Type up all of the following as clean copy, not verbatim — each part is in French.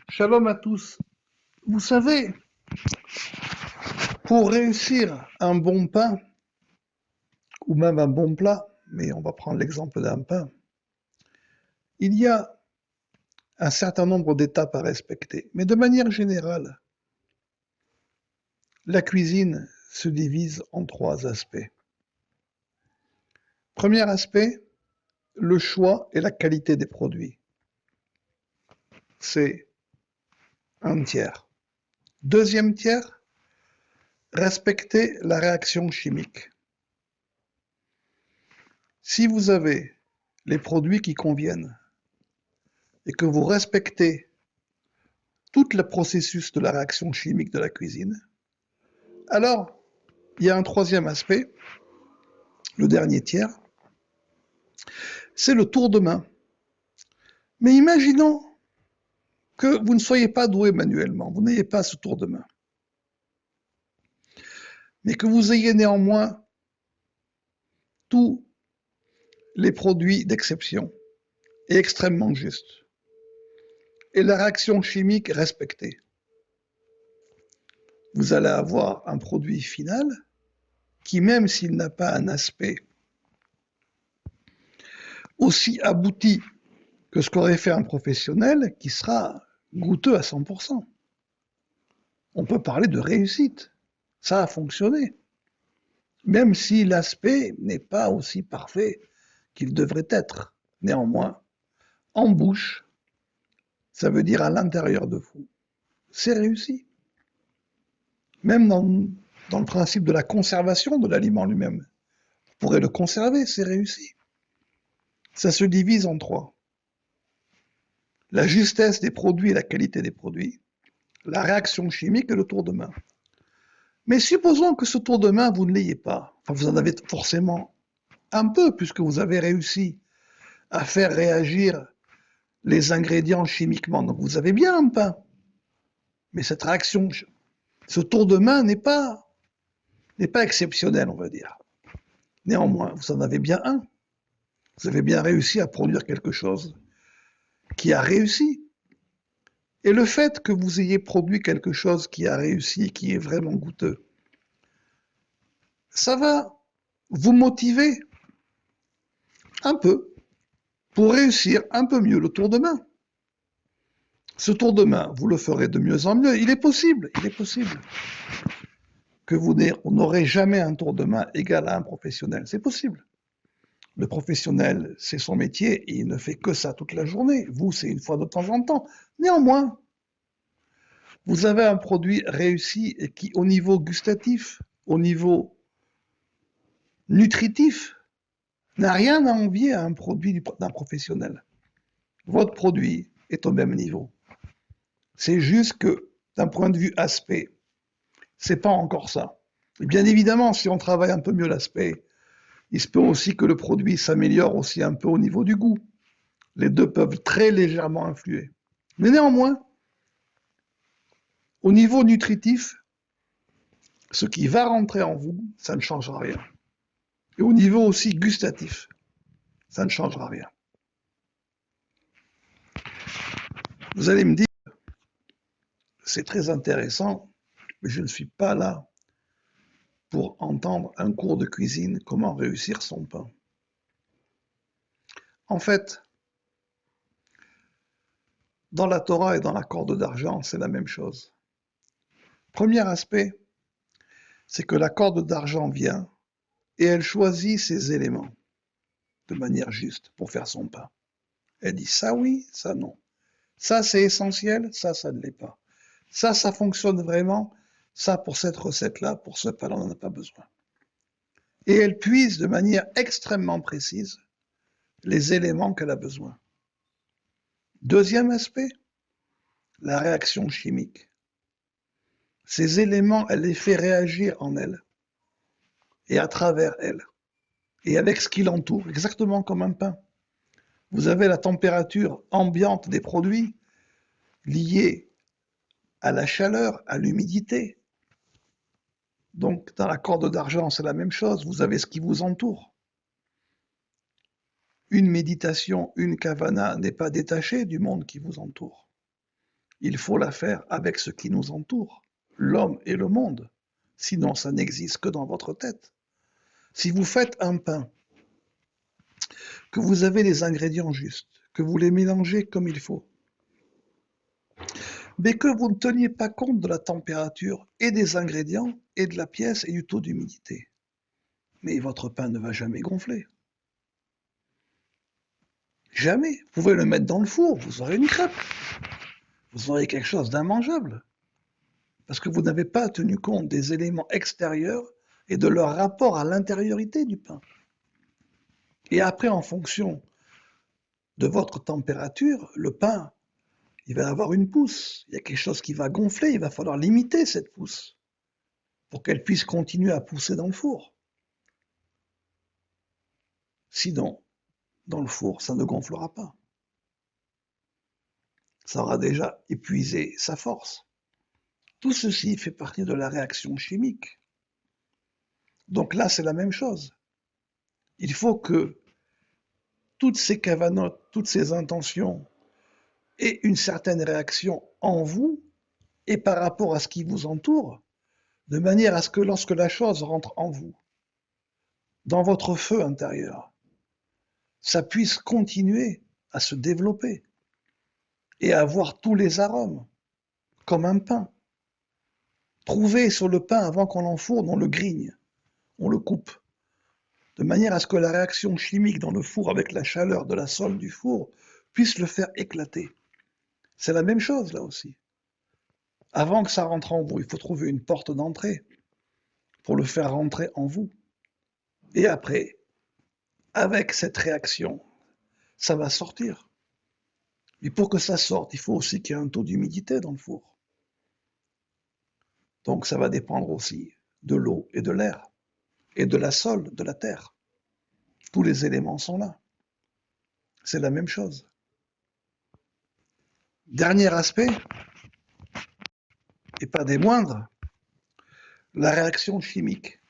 Shalom à tous. Vous savez, pour réussir un bon pain, ou même un bon plat, mais on va prendre l'exemple d'un pain, il y a un certain nombre d'étapes à respecter. Mais de manière générale, la cuisine se divise en trois aspects. Premier aspect, le choix et la qualité des produits. C'est un tiers. Deuxième tiers, respecter la réaction chimique. Si vous avez les produits qui conviennent et que vous respectez tout le processus de la réaction chimique de la cuisine, alors il y a un troisième aspect, le dernier tiers, c'est le tour de main. Mais imaginons que vous ne soyez pas doué manuellement, vous n'ayez pas ce tour de main, mais que vous ayez néanmoins tous les produits d'exception et extrêmement justes, et la réaction chimique respectée. Vous allez avoir un produit final qui, même s'il n'a pas un aspect aussi abouti que ce qu'aurait fait un professionnel, qui sera goûteux à 100%. On peut parler de réussite. Ça a fonctionné. Même si l'aspect n'est pas aussi parfait qu'il devrait être. Néanmoins, en bouche, ça veut dire à l'intérieur de vous. C'est réussi. Même dans le principe de la conservation de l'aliment lui-même. Vous pourrez le conserver, c'est réussi. Ça se divise en trois. La justesse des produits et la qualité des produits, la réaction chimique et le tour de main. Mais supposons que ce tour de main, vous ne l'ayez pas. Enfin, vous en avez forcément un peu, puisque vous avez réussi à faire réagir les ingrédients chimiquement. Donc vous avez bien un pain. Mais cette réaction, ce tour de main n'est pas exceptionnel, on va dire. Néanmoins, vous en avez bien un. Vous avez bien réussi à produire quelque chose qui a réussi. Et le fait que vous ayez produit quelque chose qui a réussi, qui est vraiment goûteux, ça va vous motiver un peu pour réussir un peu mieux le tour de main. Ce tour de main, vous le ferez de mieux en mieux. Il est possible que vous n'aurez jamais un tour de main égal à un professionnel. C'est possible. Le professionnel, c'est son métier et il ne fait que ça toute la journée. Vous, c'est une fois de temps en temps. Néanmoins, vous avez un produit réussi et qui, au niveau gustatif, au niveau nutritif, n'a rien à envier à un produit d'un professionnel. Votre produit est au même niveau. C'est juste que, d'un point de vue aspect, c'est pas encore ça. Et bien évidemment, si on travaille un peu mieux l'aspect, il se peut aussi que le produit s'améliore aussi un peu au niveau du goût. Les deux peuvent très légèrement influer. Mais néanmoins, au niveau nutritif, ce qui va rentrer en vous, ça ne changera rien. Et au niveau aussi gustatif, ça ne changera rien. Vous allez me dire, c'est très intéressant, mais je ne suis pas là pour entendre un cours de cuisine, comment réussir son pain. En fait, dans la Torah et dans la corde d'argent, c'est la même chose. Premier aspect, c'est que la corde d'argent vient et elle choisit ses éléments de manière juste pour faire son pain. Elle dit ça oui, ça non. Ça c'est essentiel, ça ne l'est pas. Ça fonctionne vraiment, ça pour cette recette-là, pour ce pain-là, on n'en a pas besoin. Et elle puise de manière extrêmement précise les éléments qu'elle a besoin. Deuxième aspect, la réaction chimique. Ces éléments, elle les fait réagir en elle et à travers elle et avec ce qui l'entoure, exactement comme un pain. Vous avez la température ambiante des produits liée à la chaleur, à l'humidité. Donc, dans la corde d'argent, c'est la même chose. Vous avez ce qui vous entoure. Une méditation, une kavana n'est pas détachée du monde qui vous entoure. Il faut la faire avec ce qui nous entoure, l'homme et le monde. Sinon, ça n'existe que dans votre tête. Si vous faites un pain, que vous avez les ingrédients justes, que vous les mélangez comme il faut, mais que vous ne teniez pas compte de la température et des ingrédients et de la pièce et du taux d'humidité, mais votre pain ne va jamais gonfler. Jamais. Vous pouvez le mettre dans le four, vous aurez une crêpe. Vous aurez quelque chose d'immangeable. Parce que vous n'avez pas tenu compte des éléments extérieurs et de leur rapport à l'intériorité du pain. Et après, en fonction de votre température, le pain, il va avoir une pousse. Il y a quelque chose qui va gonfler, il va falloir limiter cette pousse pour qu'elle puisse continuer à pousser dans le four. Sinon, dans le four, ça ne gonflera pas. Ça aura déjà épuisé sa force. Tout ceci fait partie de la réaction chimique. Donc là, c'est la même chose. Il faut que toutes ces cavanotes, toutes ces intentions aient une certaine réaction en vous et par rapport à ce qui vous entoure, de manière à ce que lorsque la chose rentre en vous, dans votre feu intérieur, ça puisse continuer à se développer et à avoir tous les arômes, comme un pain. Trouver sur le pain avant qu'on l'enfourne, on le grigne, on le coupe, de manière à ce que la réaction chimique dans le four avec la chaleur de la sole du four puisse le faire éclater. C'est la même chose là aussi. Avant que ça rentre en vous, il faut trouver une porte d'entrée pour le faire rentrer en vous. Et après, avec cette réaction, ça va sortir. Mais pour que ça sorte, il faut aussi qu'il y ait un taux d'humidité dans le four. Donc ça va dépendre aussi de l'eau et de l'air, et de la sole, de la terre. Tous les éléments sont là. C'est la même chose. Dernier aspect, et pas des moindres, la réaction chimique.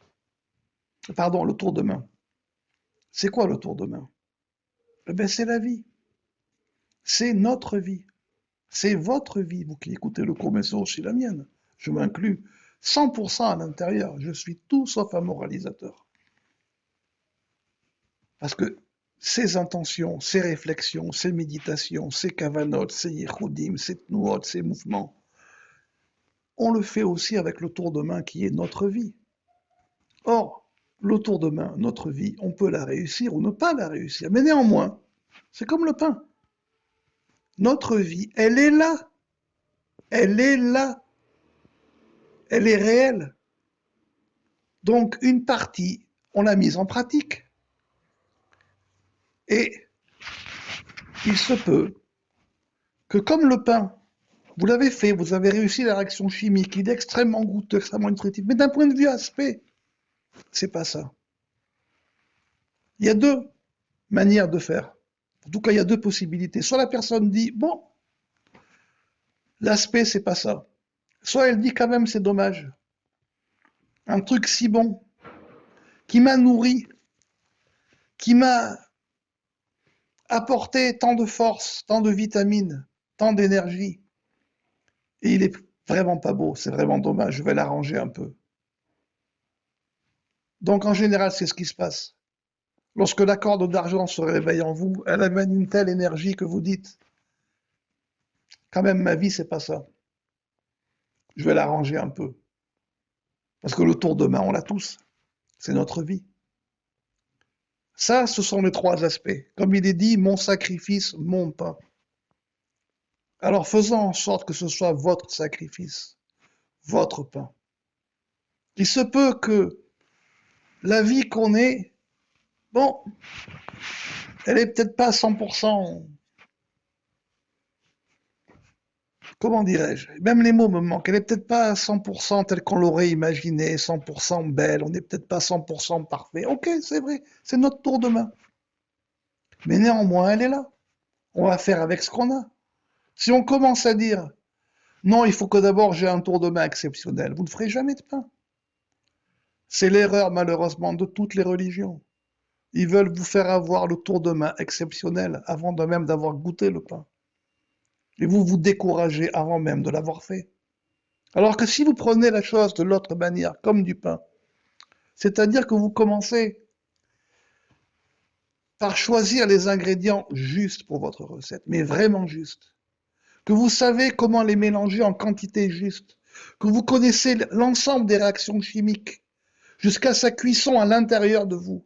Pardon, le tour de main. C'est quoi le tour de main? Eh bien, c'est la vie. C'est notre vie. C'est votre vie. Vous qui écoutez le cours, mais c'est aussi la mienne. Je m'inclus 100% à l'intérieur. Je suis tout sauf un moralisateur. Parce que ces intentions, ces réflexions, ces méditations, ces kavanotes, ces yichoudim, ces tnuot, ces mouvements, on le fait aussi avec le tour de main qui est notre vie. Or, le tour de main, notre vie, on peut la réussir ou ne pas la réussir. Mais néanmoins, c'est comme le pain. Notre vie, elle est là. Elle est là. Elle est réelle. Donc, une partie, on l'a mise en pratique. Et il se peut que comme le pain, vous l'avez fait, vous avez réussi la réaction chimique, il est extrêmement goûteux, extrêmement nutritif, mais d'un point de vue aspect, c'est pas ça. Il y a deux manières de faire. En tout cas, il y a deux possibilités. Soit la personne dit, bon, l'aspect, c'est pas ça. Soit elle dit quand même, c'est dommage. Un truc si bon, qui m'a nourri, qui m'a apporté tant de force, tant de vitamines, tant d'énergie. Et il est vraiment pas beau, c'est vraiment dommage, je vais l'arranger un peu. Donc en général, c'est ce qui se passe. Lorsque la corde d'argent se réveille en vous, elle amène une telle énergie que vous dites, quand même ma vie, c'est pas ça. Je vais l'arranger un peu. Parce que le tour de main, on l'a tous. C'est notre vie. Ça, ce sont les trois aspects. Comme il est dit, mon sacrifice, mon pain. Alors faisons en sorte que ce soit votre sacrifice, votre pain. Il se peut que la vie qu'on ait, bon, elle est peut-être pas à 100%, comment dirais-je, même les mots me manquent, elle est peut-être pas à 100% telle qu'on l'aurait imaginé, 100% belle, on n'est peut-être pas 100% parfait. Ok, c'est vrai, c'est notre tour de main. Mais néanmoins, elle est là. On va faire avec ce qu'on a. Si on commence à dire, non, il faut que d'abord j'ai un tour de main exceptionnel, vous ne ferez jamais de pain. C'est l'erreur malheureusement de toutes les religions. Ils veulent vous faire avoir le tour de main exceptionnel avant de même d'avoir goûté le pain. Et vous vous découragez avant même de l'avoir fait. Alors que si vous prenez la chose de l'autre manière, comme du pain, c'est-à-dire que vous commencez par choisir les ingrédients justes pour votre recette, mais vraiment justes, que vous savez comment les mélanger en quantité juste, que vous connaissez l'ensemble des réactions chimiques jusqu'à sa cuisson à l'intérieur de vous,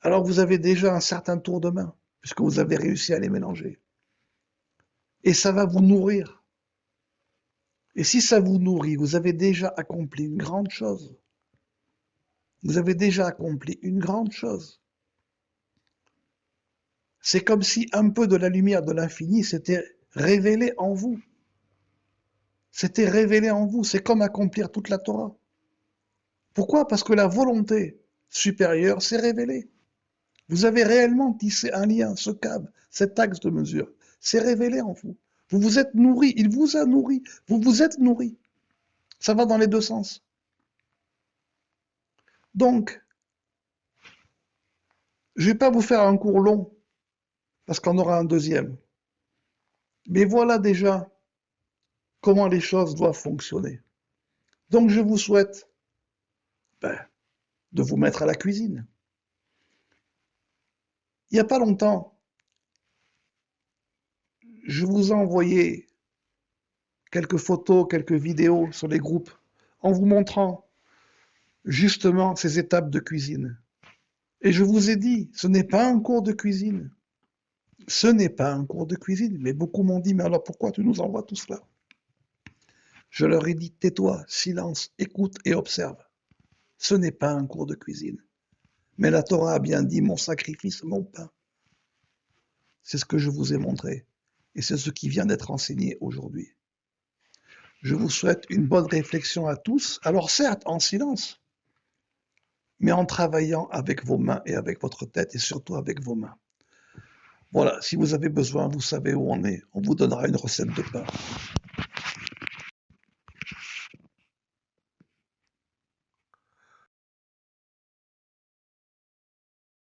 alors vous avez déjà un certain tour de main, puisque vous avez réussi à les mélanger. Et ça va vous nourrir. Et si ça vous nourrit, vous avez déjà accompli une grande chose. Vous avez déjà accompli une grande chose. C'est comme si un peu de la lumière de l'infini s'était révélé en vous. C'était révélé en vous. C'est comme accomplir toute la Torah. Pourquoi? Parce que la volonté supérieure s'est révélée. Vous avez réellement tissé un lien, ce câble, cet axe de mesure. C'est révélé en vous. Vous vous êtes nourri, il vous a nourri, vous vous êtes nourri. Ça va dans les deux sens. Donc, je ne vais pas vous faire un cours long, parce qu'on aura un deuxième. Mais voilà déjà comment les choses doivent fonctionner. Donc, je vous souhaite de vous mettre à la cuisine. Il n'y a pas longtemps, je vous ai envoyé quelques photos, quelques vidéos sur les groupes, en vous montrant justement ces étapes de cuisine. Et je vous ai dit, ce n'est pas un cours de cuisine. Ce n'est pas un cours de cuisine. Mais beaucoup m'ont dit, mais alors pourquoi tu nous envoies tout cela? Je leur ai dit, tais-toi, silence, écoute et observe. Ce n'est pas un cours de cuisine. Mais la Torah a bien dit, mon sacrifice, mon pain. C'est ce que je vous ai montré. Et c'est ce qui vient d'être enseigné aujourd'hui. Je vous souhaite une bonne réflexion à tous. Alors certes, en silence, mais en travaillant avec vos mains et avec votre tête et surtout avec vos mains. Voilà, si vous avez besoin, vous savez où on est. On vous donnera une recette de pain.